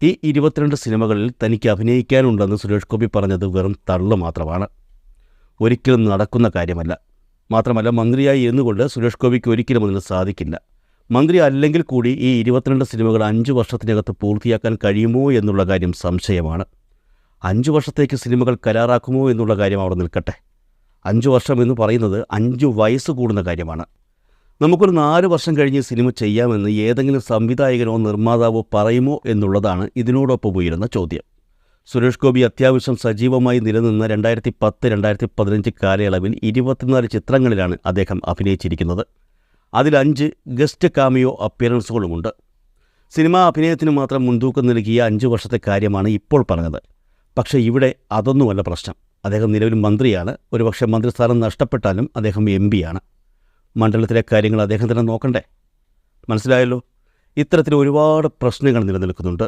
ഈ 22 സിനിമകളിൽ തനിക്ക് അഭിനയിക്കാനുണ്ടെന്ന് സുരേഷ് ഗോപി പറഞ്ഞത് വെറും തള്ളു മാത്രമാണ്. ഒരിക്കലും നടക്കുന്ന കാര്യമല്ല. മാത്രമല്ല, മന്ത്രിയായി ഇരുന്നുകൊണ്ട് സുരേഷ് ഗോപിക്ക് ഒരിക്കലും അതിന് സാധിക്കില്ല. മന്ത്രി അല്ലെങ്കിൽ കൂടി ഈ 22 സിനിമകൾ 5 വർഷത്തിനകത്ത് പൂർത്തിയാക്കാൻ കഴിയുമോ എന്നുള്ള കാര്യം സംശയമാണ്. 5 വർഷത്തേക്ക് സിനിമകൾ കരാറാക്കുമോ എന്നുള്ള കാര്യം അവിടെ നിൽക്കട്ടെ. 5 വർഷം എന്ന് പറയുന്നത് 5 വയസ്സ് കൂടുന്ന കാര്യമാണ്. നമുക്കൊരു 4 വർഷം കഴിഞ്ഞ് സിനിമ ചെയ്യാമെന്ന് ഏതെങ്കിലും സംവിധായകനോ നിർമ്മാതാവോ പറയുമോ എന്നുള്ളതാണ് ഇതിനോടൊപ്പം ഉയരുന്ന ചോദ്യം. സുരേഷ് ഗോപി അത്യാവശ്യം സജീവമായി നിലനിന്ന 2010-2015 കാലയളവിൽ 24 ചിത്രങ്ങളിലാണ് അദ്ദേഹം അഭിനയിച്ചിരിക്കുന്നത്. അതിൽ 5 ഗസ്റ്റ് കാമിയോ അപ്പിയറൻസുകളുമുണ്ട്. സിനിമാ അഭിനയത്തിന് മാത്രം മുൻതൂക്കം നൽകിയ 5 വർഷത്തെ കാര്യമാണ് ഇപ്പോൾ പറഞ്ഞത്. പക്ഷേ ഇവിടെ അതൊന്നുമല്ല പ്രശ്നം. അദ്ദേഹം നിലവിൽ മന്ത്രിയാണ്. ഒരുപക്ഷെ മന്ത്രിസ്ഥാനം നഷ്ടപ്പെട്ടാലും അദ്ദേഹം MP ആണ്. മണ്ഡലത്തിലെ കാര്യങ്ങൾ അദ്ദേഹം തന്നെ നോക്കണ്ടേ? മനസ്സിലായല്ലോ. ഇത്തരത്തിൽ ഒരുപാട് പ്രശ്നങ്ങൾ നിലനിൽക്കുന്നുണ്ട്.